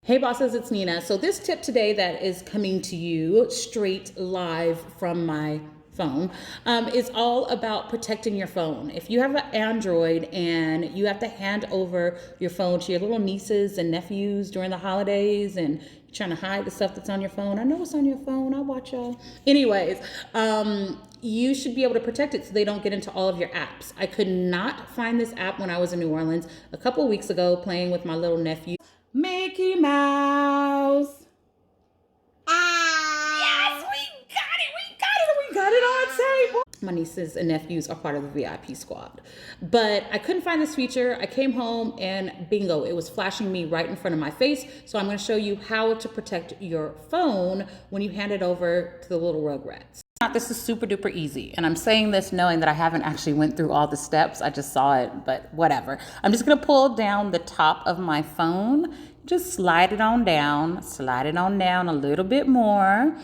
Hey bosses, it's Nina. So this tip today that is coming to you straight live from my phone is all about protecting your phone. If you have an Android and you have to hand over your phone to your little nieces and nephews during the holidays and you're trying to hide the stuff that's on your phone. I know it's on your phone. I watch y'all. Anyways, you should be able to protect it so they don't get into all of your apps. I could not find this app when I was in New Orleans a couple of weeks ago playing with my little nephew. Mickey Mouse. Yes, we got it on tape. My nieces and nephews are part of the VIP squad. But I couldn't find this feature. I came home and bingo, it was flashing me right in front of my face. So I'm going to show you how to protect your phone when you hand it over to the little rugrats. This is super duper easy. And I'm saying this knowing that I haven't actually went through all the steps. I just saw it, but whatever. I'm just going to pull down the top of my phone. Just slide it on down a little bit more.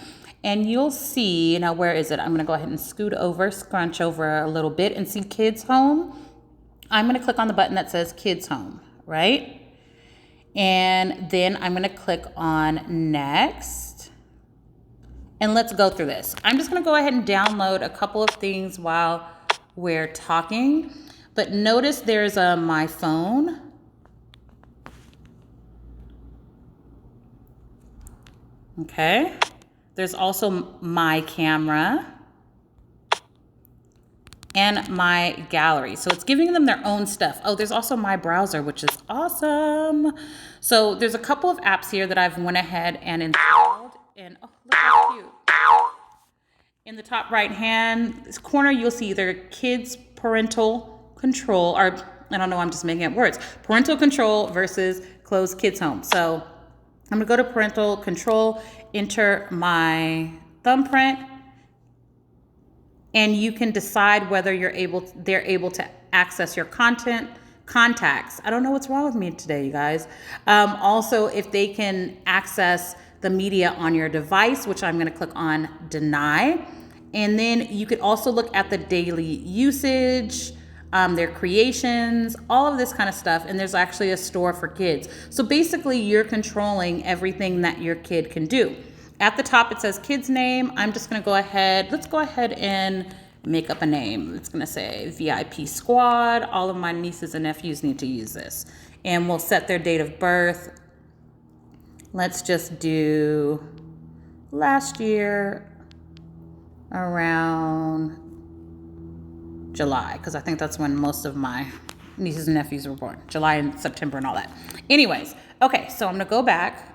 And you'll see, now where is it? I'm gonna go ahead and scrunch over a little bit and see Kids Home. I'm gonna click on the button that says Kids Home, right? And then I'm gonna click on Next. And let's go through this. I'm just gonna go ahead and download a couple of things while we're talking. But notice there's a My Phone. Okay. There's also My Camera and My Gallery. So it's giving them their own stuff. Oh, there's also My Browser, which is awesome. So there's a couple of apps here that I've went ahead and installed. And oh, look how cute. In the top right hand corner, you'll see either Kids Parental Control, or I don't know, I'm just making up words. Parental Control versus Close Kids Home. So I'm gonna go to Parental Control, enter my thumbprint, and you can decide whether they're able to access your contacts. I don't know what's wrong with me today, you guys. Also, if they can access the media on your device, which I'm gonna click on Deny. And then you could also look at the daily usage, their creations, all of this kind of stuff. And there's actually a store for kids. So basically you're controlling everything that your kid can do. At the top, it says kids name. I'm just gonna let's go ahead and make up a name. It's gonna say VIP Squad. All of my nieces and nephews need to use this. And we'll set their date of birth. Let's just do last year around July, because I think that's when most of my nieces and nephews were born. July and September and all that. Anyways, okay, so I'm gonna go back.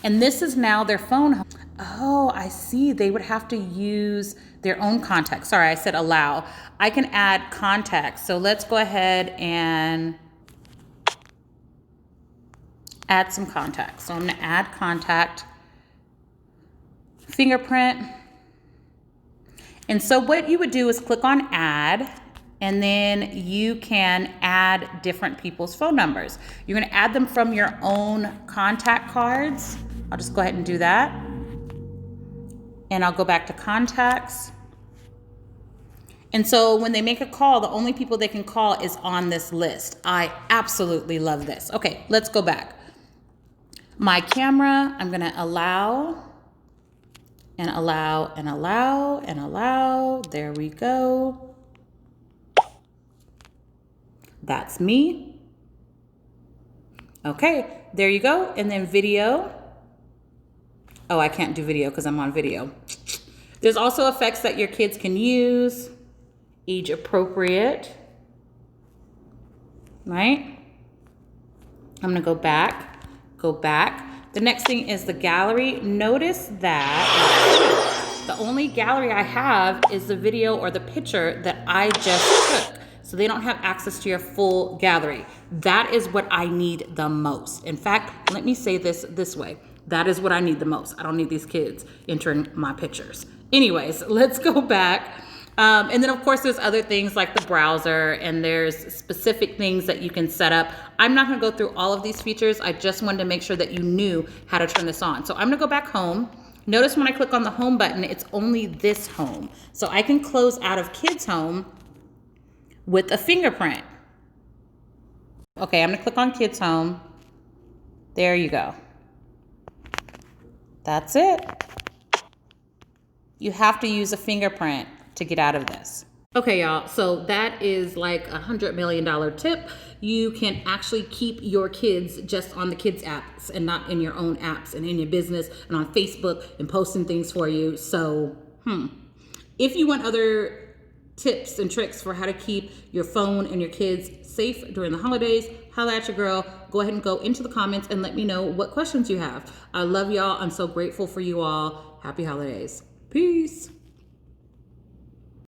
And this is now their phone. Oh, I see. They would have to use their own contacts. Sorry, I said allow. I can add contacts. So let's go ahead and add some contacts. So I'm gonna add contact, fingerprint. And so what you would do is click on add, and then you can add different people's phone numbers. You're gonna add them from your own contact cards. I'll just go ahead and do that. And I'll go back to contacts. And so when they make a call, the only people they can call is on this list. I absolutely love this. Okay, let's go back. My camera, I'm gonna allow, and allow, and allow, and allow. There we go. That's me. Okay, there you go. And then video. Oh, I can't do video because I'm on video. There's also effects that your kids can use. Age appropriate. Right? I'm gonna go back. The next thing is the gallery. Notice that the only gallery I have is the video or the picture that I just took. So they don't have access to your full gallery. That is what I need the most. In fact, let me say this way. That is what I need the most. I don't need these kids entering my pictures. Anyways, let's go back. And then of course there's other things like the browser, and there's specific things that you can set up. I'm not gonna go through all of these features. I just wanted to make sure that you knew how to turn this on. So I'm gonna go back home. Notice when I click on the home button, it's only this home. So I can close out of Kids Home with a fingerprint. Okay, I'm gonna click on Kids Home. There you go. That's it. You have to use a fingerprint to get out of this. Okay, y'all, so that is like $100 million tip. You can actually keep your kids just on the kids apps and not in your own apps and in your business and on Facebook and posting things for you. So, if you want other tips and tricks for how to keep your phone and your kids safe during the holidays, holla at your girl. Go ahead and go into the comments and let me know what questions you have. I love y'all. I'm so grateful for you all. Happy holidays. Peace.